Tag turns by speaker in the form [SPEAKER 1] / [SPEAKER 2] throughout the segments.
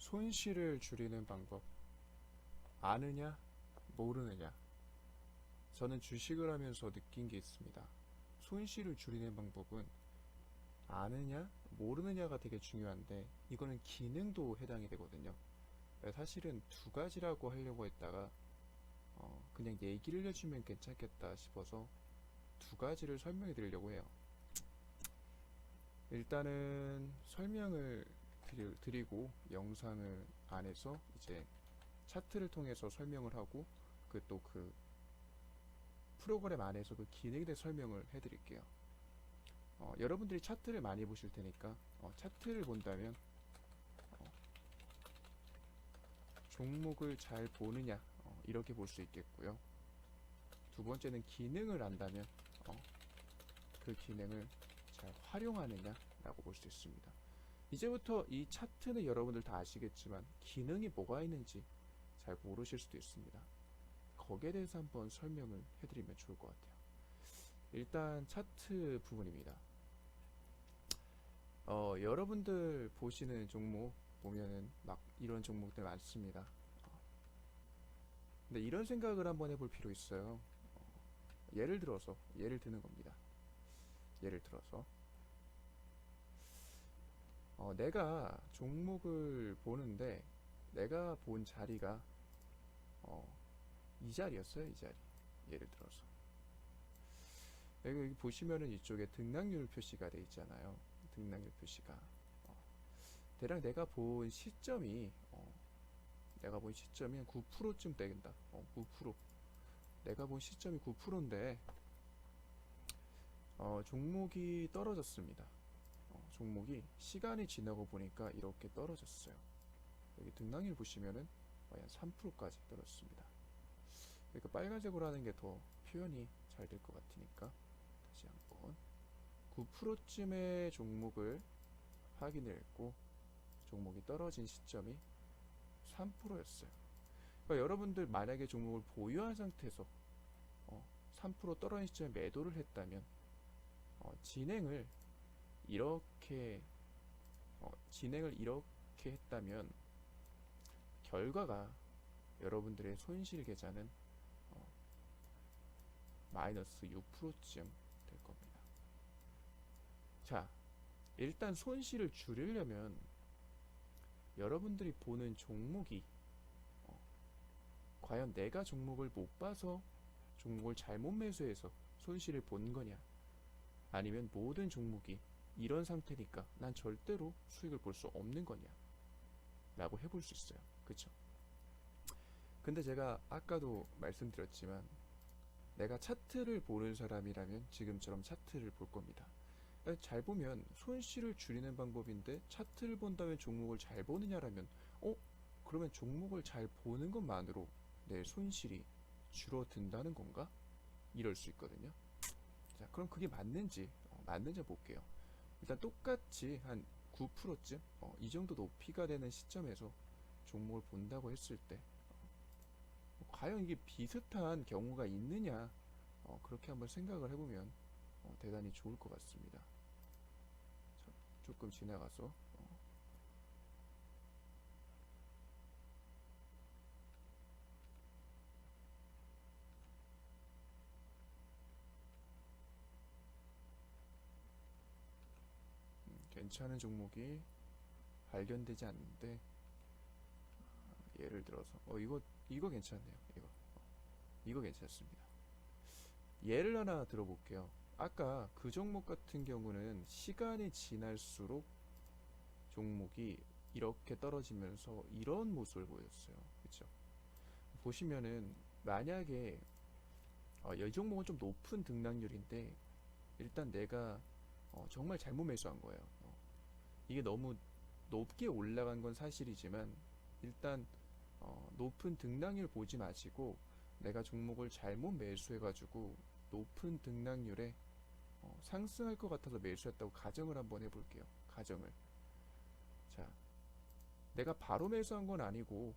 [SPEAKER 1] 손실을 줄이는 방법 아느냐 모르느냐. 저는 주식을 하면서 느낀 게 있습니다. 손실을 줄이는 방법은 아느냐 모르느냐가 되게 중요한데, 이거는 기능도 해당이 되거든요. 사실은 두 가지라고 하려고 했다가 그냥 얘기를 해주면 괜찮겠다 싶어서 두 가지를 설명해 드리려고 해요. 일단은 설명을 드리고 영상을 안에서 이제 차트를 통해서 설명을 하고 그 프로그램 안에서 그 기능에 대해 설명을 해드릴게요. 여러분들이 차트를 많이 보실 테니까 차트를 본다면 종목을 잘 보느냐 이렇게 볼 수 있겠고요. 두 번째는 기능을 안다면 그 기능을 잘 활용하느냐 라고 볼 수 있습니다. 이제부터 이 차트는 여러분들 다 아시겠지만 기능이 뭐가 있는지 잘 모르실 수도 있습니다. 거기에 대해서 한번 설명을 해드리면 좋을 것 같아요. 일단 차트 부분입니다. 여러분들 보시는 종목 보면은 막 이런 종목들 많습니다. 근데 이런 생각을 한번 해볼 필요 있어요. 예를 드는 겁니다. 예를 들어서 내가 종목을 보는데 내가 본 자리가 이 자리였어요. 이 자리. 예를 들어서 여기 보시면은 이쪽에 등락률 표시가 돼 있잖아요. 등락률 표시가 대략 내가 본 시점이 한 9%쯤 되겠다. 9%. 내가 본 시점이 9%인데 종목이 떨어졌습니다. 종목이 시간이 지나고 보니까 이렇게 떨어졌어요. 여기 등락률 보시면은 거의 한 3%까지 떨어졌습니다. 그러니까 빨간색으로 하는 게 더 표현이 잘 될 것 같으니까 다시 한번 9%쯤의 종목을 확인을 했고 종목이 떨어진 시점이 3%였어요. 그러니까 여러분들 만약에 종목을 보유한 상태에서 3% 떨어진 시점에 매도를 했다면 진행을 이렇게 했다면 결과가 여러분들의 손실 계좌는 마이너스 6%쯤 될 겁니다. 자, 일단 손실을 줄이려면 여러분들이 보는 종목이 과연 내가 종목을 못 봐서 종목을 잘못 매수해서 손실을 본 거냐, 아니면 모든 종목이 이런 상태니까 난 절대로 수익을 볼 수 없는 거냐 라고 해볼 수 있어요. 그쵸? 근데 제가 아까도 말씀드렸지만 내가 차트를 보는 사람이라면 지금처럼 차트를 볼 겁니다. 잘 보면 손실을 줄이는 방법인데 차트를 본다면 종목을 잘 보느냐라면 그러면 종목을 잘 보는 것만으로 내 손실이 줄어든다는 건가? 이럴 수 있거든요. 자, 그럼 그게 맞는지 볼게요. 일단 똑같이 한 9%쯤 이 정도 높이가 되는 시점에서 종목을 본다고 했을 때 과연 이게 비슷한 경우가 있느냐, 그렇게 한번 생각을 해보면 대단히 좋을 것 같습니다. 자, 조금 지나가서 괜찮은 종목이 발견되지 않는데 예를 들어서 이거 괜찮네요. 이거 괜찮습니다. 예를 하나 들어볼게요. 아까 그 종목 같은 경우는 시간이 지날수록 종목이 이렇게 떨어지면서 이런 모습을 보였어요. 그쵸? 보시면은 만약에 이 종목은 좀 높은 등락률인데 일단 내가 정말 잘못 매수한 거예요. 이게 너무 높게 올라간 건 사실이지만 일단 높은 등락률 보지 마시고 내가 종목을 잘못 매수해가지고 높은 등락률에 상승할 것 같아서 매수했다고 가정을 한번 해볼게요. 가정을. 자, 내가 바로 매수한 건 아니고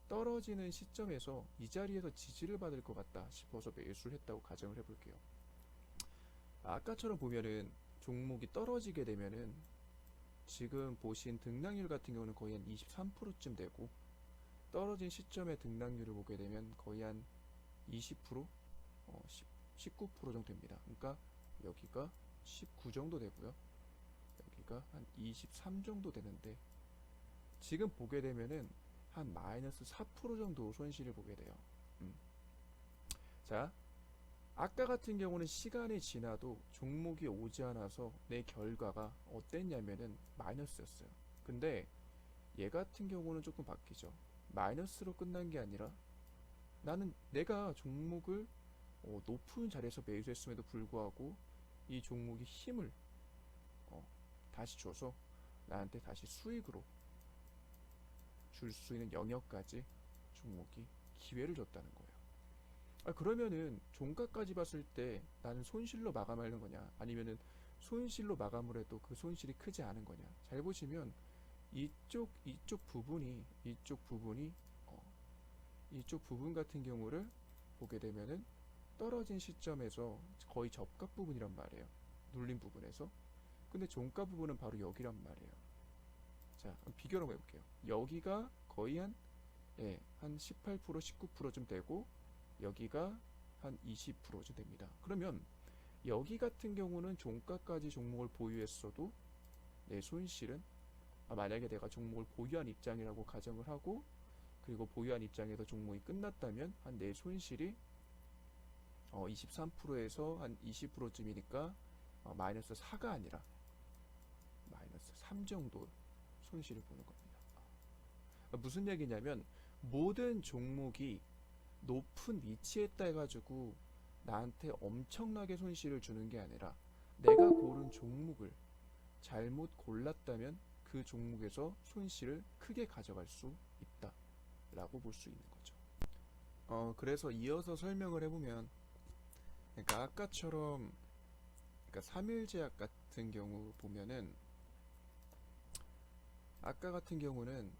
[SPEAKER 1] 떨어지는 시점에서 이 자리에서 지지를 받을 것 같다 싶어서 매수를 했다고 가정을 해볼게요. 아까처럼 보면은 종목이 떨어지게 되면은 지금 보신 등락률 같은 경우는 거의 한 23%쯤 되고, 떨어진 시점의 등락률을 보게 되면 거의 한 20%, 19% 정도 됩니다. 그러니까 여기가 19 정도 되고요. 여기가 한 23 정도 되는데, 지금 보게 되면은 한 마이너스 4% 정도 손실을 보게 돼요. 자, 아까 같은 경우는 시간이 지나도 종목이 오지 않아서 내 결과가 어땠냐면은 마이너스였어요. 근데 얘 같은 경우는 조금 바뀌죠. 마이너스로 끝난 게 아니라 나는 내가 종목을 높은 자리에서 매수했음에도 불구하고 이 종목이 힘을 다시 줘서 나한테 다시 수익으로 줄 수 있는 영역까지 종목이 기회를 줬다는 거예요. 그러면은 종가까지 봤을 때 나는 손실로 마감하는 거냐, 아니면은 손실로 마감을 해도 그 손실이 크지 않은 거냐. 잘 보시면 이쪽 부분이 이쪽 부분 같은 경우를 보게 되면은 떨어진 시점에서 거의 접각 부분이란 말이에요. 눌린 부분에서. 근데 종가 부분은 바로 여기란 말이에요. 자, 비교를 한번 해볼게요. 여기가 거의 한 18%, 19%쯤 되고, 여기가 한 20%쯤 됩니다. 그러면 여기 같은 경우는 종가까지 종목을 보유했어도 내 손실은, 만약에 내가 종목을 보유한 입장이라고 가정을 하고, 그리고 보유한 입장에서 종목이 끝났다면 한 내 손실이 23%에서 한 20%쯤이니까 마이너스 4가 아니라 마이너스 3 정도 손실을 보는 겁니다. 무슨 얘기냐면, 모든 종목이 높은 위치에 있다 해가지고 나한테 엄청나게 손실을 주는 게 아니라, 내가 고른 종목을 잘못 골랐다면 그 종목에서 손실을 크게 가져갈 수 있다 라고 볼 수 있는 거죠. 그래서 이어서 설명을 해보면, 그러니까 아까처럼, 그러니까 3일제약 같은 경우 보면은, 아까 같은 경우는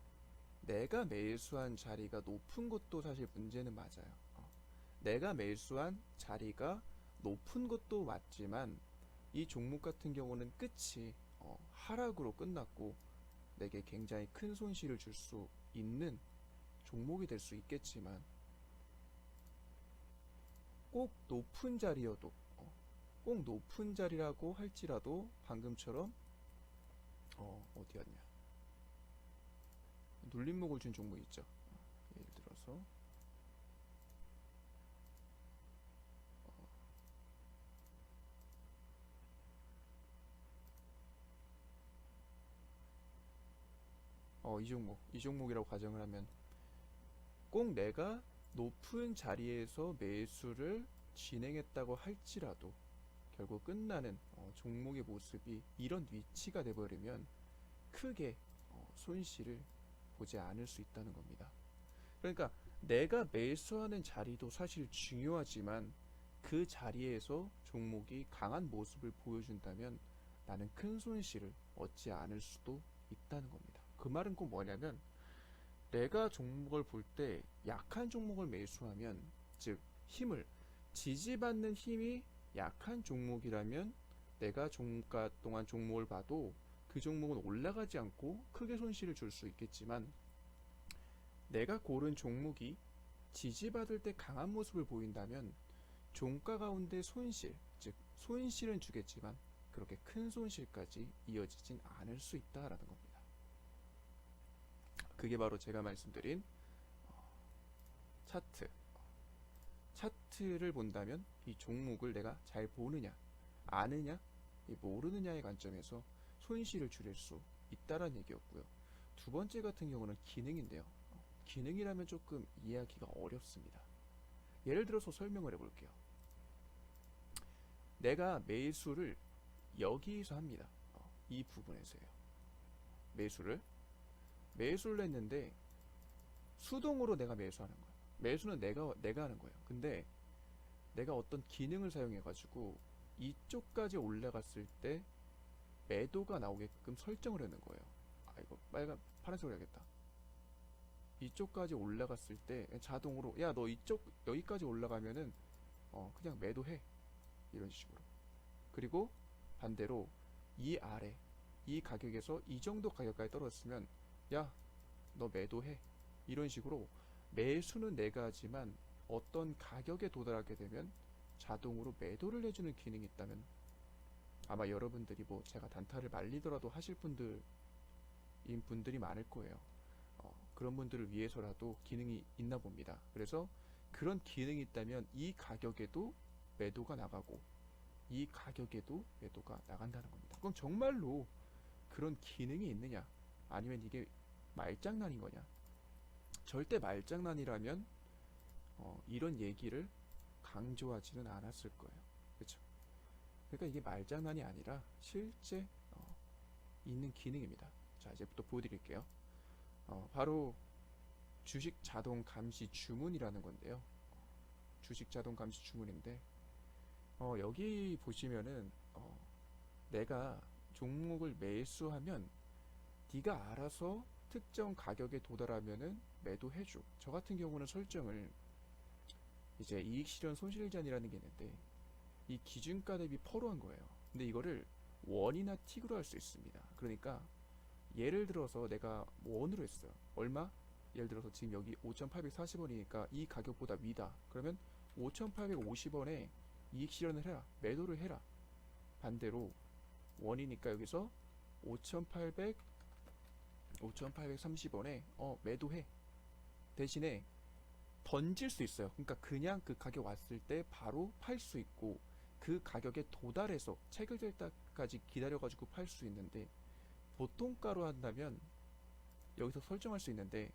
[SPEAKER 1] 내가 매수한 자리가 높은 것도 사실 문제는 맞아요. 내가 매수한 자리가 높은 것도 맞지만, 이 종목 같은 경우는 끝이 하락으로 끝났고 내게 굉장히 큰 손실을 줄 수 있는 종목이 될 수 있겠지만, 꼭 높은 자리여도, 꼭 높은 자리라고 할지라도 방금처럼 어디였냐, 눌림목을 준 종목 있죠. 예를 들어서 이 종목이라고 가정을 하면, 꼭 내가 높은 자리에서 매수를 진행했다고 할지라도 결국 끝나는 종목의 모습이 이런 위치가 돼버리면 크게 손실을 보지 않을 수 있다는 겁니다. 그러니까 내가 매수하는 자리도 사실 중요하지만, 그 자리에서 종목이 강한 모습을 보여준다면 나는 큰 손실을 얻지 않을 수도 있다는 겁니다. 그 말은 꼭 뭐냐면, 내가 종목을 볼 때 약한 종목을 매수하면, 즉 힘을 지지받는 힘이 약한 종목이라면 내가 종가 동안 종목을 봐도 그 종목은 올라가지 않고 크게 손실을 줄 수 있겠지만, 내가 고른 종목이 지지받을 때 강한 모습을 보인다면 종가 가운데 손실, 즉 손실은 주겠지만 그렇게 큰 손실까지 이어지진 않을 수 있다라는 겁니다. 그게 바로 제가 말씀드린 차트를 본다면 이 종목을 내가 잘 보느냐, 아느냐, 모르느냐의 관점에서 손실을 줄일 수 있다라는 얘기였고요. 두 번째 같은 경우는 기능인데요. 기능이라면 조금 이해하기가 어렵습니다. 예를 들어서 설명을 해볼게요. 내가 매수를 여기서 합니다. 이 부분에서요. 매수를 했는데 수동으로 내가 매수하는 거예요. 매수는 내가 하는 거예요. 근데 내가 어떤 기능을 사용해 가지고 이쪽까지 올라갔을 때 매도가 나오게끔 설정을 하는 거예요. 이거 파란색으로 해야겠다. 이쪽까지 올라갔을 때 자동으로, 야 너 여기까지 올라가면은 그냥 매도해, 이런 식으로. 그리고 반대로 이 이 가격에서 이 정도 가격까지 떨어졌으면 야, 너 매도해. 이런 식으로 매수는 내가 하지만 어떤 가격에 도달하게 되면 자동으로 매도를 해주는 기능이 있다면 아마 여러분들이 뭐 제가 단타를 말리더라도 하실 분들이 많을 거예요. 그런 분들을 위해서라도 기능이 있나 봅니다. 그래서 그런 기능이 있다면 이 가격에도 매도가 나가고 이 가격에도 매도가 나간다는 겁니다. 그럼 정말로 그런 기능이 있느냐? 아니면 이게 말장난인 거냐? 절대 말장난이라면 이런 얘기를 강조하지는 않았을 거예요. 그렇죠? 그러니까 이게 말장난이 아니라 실제 있는 기능입니다. 자, 이제부터 보여드릴게요. 바로 주식 자동 감시 주문이라는 건데요. 주식 자동 감시 주문인데 여기 보시면은 내가 종목을 매수하면 네가 알아서 특정 가격에 도달하면은 매도해줘. 저 같은 경우는 설정을 이제 이익 실현 손실 제한이라는 게 있는데 이 기준가 대비 퍼로 한 거예요. 근데 이거를 원이나 틱으로 할 수 있습니다. 그러니까 예를 들어서 내가 원으로 했어요. 얼마? 예를 들어서 지금 여기 5,840원이니까 이 가격보다 위다. 그러면 5,850원에 이익 실현을 해라. 매도를 해라. 반대로 원이니까 여기서 5,830원에 매도해. 대신에 던질 수 있어요. 그러니까 그냥 그 가격 왔을 때 바로 팔 수 있고 그 가격에 도달해서 체결될 때까지 기다려가지고 팔 수 있는데 보통가로 한다면 여기서 설정할 수 있는데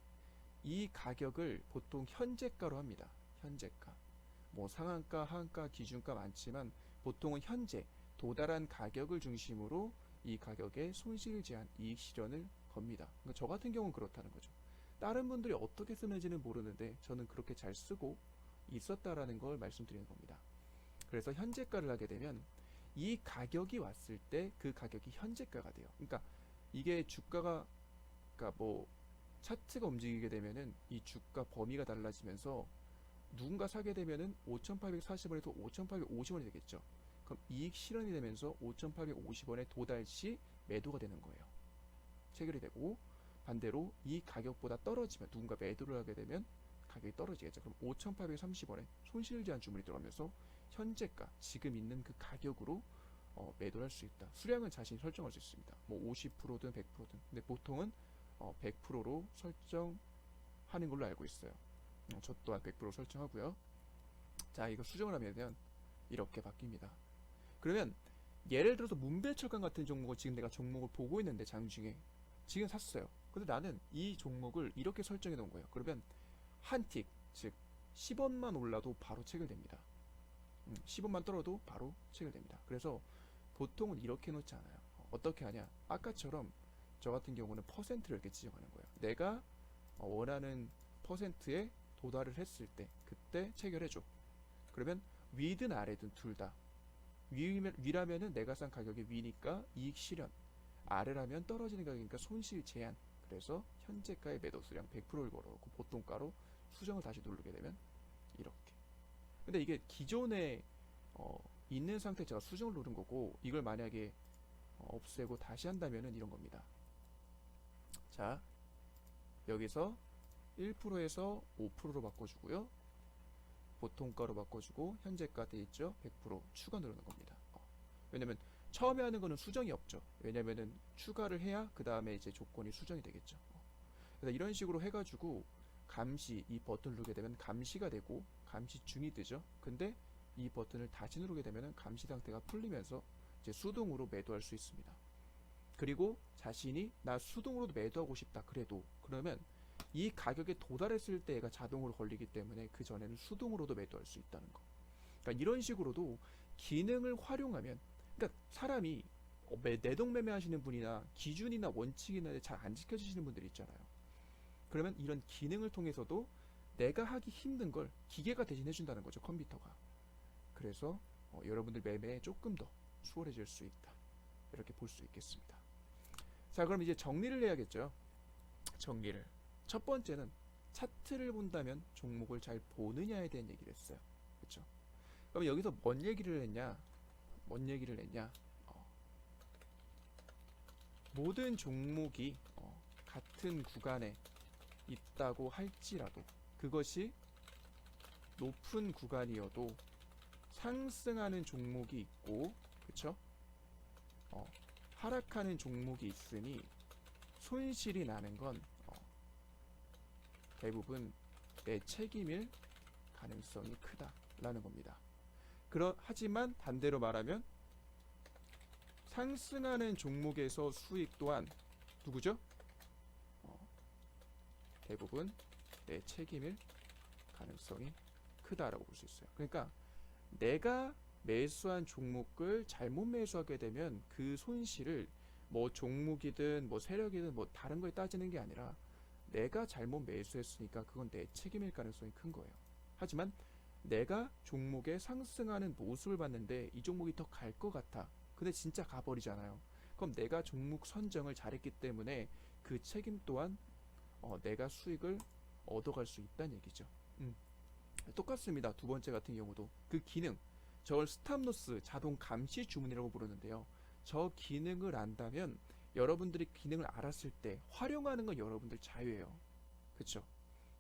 [SPEAKER 1] 이 가격을 보통 현재가로 합니다. 현재가. 뭐 상한가, 하한가, 기준가 많지만 보통은 현재 도달한 가격을 중심으로 이 가격에 손실 제한, 이익 실현을 겁니다. 그러니까 저 같은 경우는 그렇다는 거죠. 다른 분들이 어떻게 쓰는지는 모르는데 저는 그렇게 잘 쓰고 있었다라는 걸 말씀드리는 겁니다. 그래서 현재가를 하게 되면 이 가격이 왔을 때 그 가격이 현재가가 돼요. 그러니까 이게 주가가 그러니까 뭐 차트가 움직이게 되면은 이 주가 범위가 달라지면서 누군가 사게 되면은 5,840원에서 5,850원이 되겠죠. 그럼 이익 실현이 되면서 5,850원에 도달 시 매도가 되는 거예요. 체결이 되고 반대로 이 가격보다 떨어지면 누군가 매도를 하게 되면 가격이 떨어지겠죠. 그럼 5,830원에 손실 제한 주문이 들어가면서 현재가 지금 있는 그 가격으로 매도를 할 수 있다. 수량은 자신이 설정할 수 있습니다. 뭐 50%든 100%든. 근데 보통은 100%로 설정하는 걸로 알고 있어요. 저 또한 100% 설정하고요. 자, 이거 수정을 하면 이렇게 바뀝니다. 그러면 예를 들어서 문배철강 같은 종목을 지금 내가 종목을 보고 있는데 장중에 지금 샀어요. 근데 나는 이 종목을 이렇게 설정해 놓은 거예요. 그러면 한 틱, 즉 10원만 올라도 바로 체결됩니다. 10원만 떨어도 바로 체결됩니다. 그래서 보통은 이렇게 놓지 않아요. 어떻게 하냐? 아까처럼 저 같은 경우는 퍼센트를 이렇게 지정하는 거예요. 내가 원하는 퍼센트에 도달을 했을 때 그때 체결해줘. 그러면 위든 아래든 둘 다. 위라면은 내가 산 가격이 위니까 이익 실현, 아래라면 떨어지는 가격이니까 손실 제한. 그래서 현재가의 매도 수량 100%를 걸어놓고 보통가로 수정을 다시 누르게 되면 이렇게. 근데 이게 기존에 있는 상태 제가 수정을 누른 거고 이걸 만약에 없애고 다시 한다면은 이런 겁니다. 자, 여기서 1%에서 5%로 바꿔주고요. 보통가로 바꿔주고 현재가 돼 있죠. 100% 추가 누르는 겁니다. 왜냐면 처음에 하는 거는 수정이 없죠. 왜냐면은 추가를 해야 그 다음에 이제 조건이 수정이 되겠죠. 그래서 이런 식으로 해가지고 감시 이 버튼을 누르게 되면 감시가 되고 감시 중이 뜨죠. 근데 이 버튼을 다시 누르게 되면 감시 상태가 풀리면서 이제 수동으로 매도할 수 있습니다. 그리고 자신이 나 수동으로도 매도하고 싶다 그래도 그러면 이 가격에 도달했을 때 얘가 자동으로 걸리기 때문에 그 전에는 수동으로도 매도할 수 있다는 거. 그러니까 이런 식으로도 기능을 활용하면 그러니까 사람이 내동매매 하시는 분이나 기준이나 원칙이나 잘 안 지켜지시는 분들이 있잖아요. 그러면 이런 기능을 통해서도 내가 하기 힘든 걸 기계가 대신 해준다는 거죠. 컴퓨터가. 그래서 여러분들 매매에 조금 더 수월해질 수 있다. 이렇게 볼 수 있겠습니다. 자, 그럼 이제 정리를 해야겠죠. 정리를. 첫 번째는 차트를 본다면 종목을 잘 보느냐에 대한 얘기를 했어요. 그렇죠? 그럼 여기서 뭔 얘기를 했냐? 모든 종목이 같은 구간에 있다고 할지라도 그것이 높은 구간이어도 상승하는 종목이 있고, 그쵸? 하락하는 종목이 있으니 손실이 나는 건 대부분 내 책임일 가능성이 크다라는 겁니다. 하지만 반대로 말하면 상승하는 종목에서 수익 또한 누구죠? 대부분 내 책임일 가능성이 크다라고 볼 수 있어요. 그러니까 내가 매수한 종목을 잘못 매수하게 되면 그 손실을 뭐 종목이든 뭐 세력이든 뭐 다른 거에 따지는 게 아니라 내가 잘못 매수했으니까 그건 내 책임일 가능성이 큰 거예요. 하지만 내가 종목에 상승하는 모습을 봤는데 이 종목이 더 갈 것 같아. 근데 진짜 가버리잖아요. 그럼 내가 종목 선정을 잘했기 때문에 그 책임 또한 내가 수익을 얻어갈 수 있다는 얘기죠. 똑같습니다. 두 번째 같은 경우도 그 기능, 저걸 스탑로스 자동 감시 주문이라고 부르는데요. 저 기능을 안다면 여러분들이 기능을 알았을 때 활용하는 건 여러분들 자유예요. 그쵸?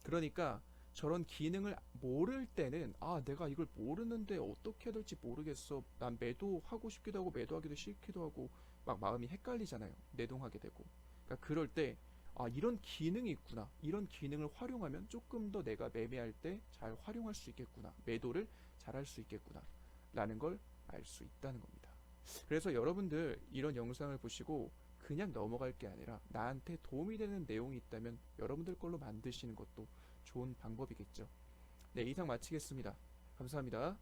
[SPEAKER 1] 그러니까 저런 기능을 모를 때는 내가 이걸 모르는데 어떻게 해야 될지 모르겠어. 난 매도하고 싶기도 하고 매도하기도 싫기도 하고 막 마음이 헷갈리잖아요. 내동하게 되고. 그러니까 그럴 때 이런 기능이 있구나. 이런 기능을 활용하면 조금 더 내가 매매할 때 잘 활용할 수 있겠구나. 매도를 잘 할 수 있겠구나. 라는 걸 알 수 있다는 겁니다. 그래서 여러분들 이런 영상을 보시고 그냥 넘어갈 게 아니라 나한테 도움이 되는 내용이 있다면 여러분들 걸로 만드시는 것도 좋은 방법이겠죠. 네, 이상 마치겠습니다. 감사합니다.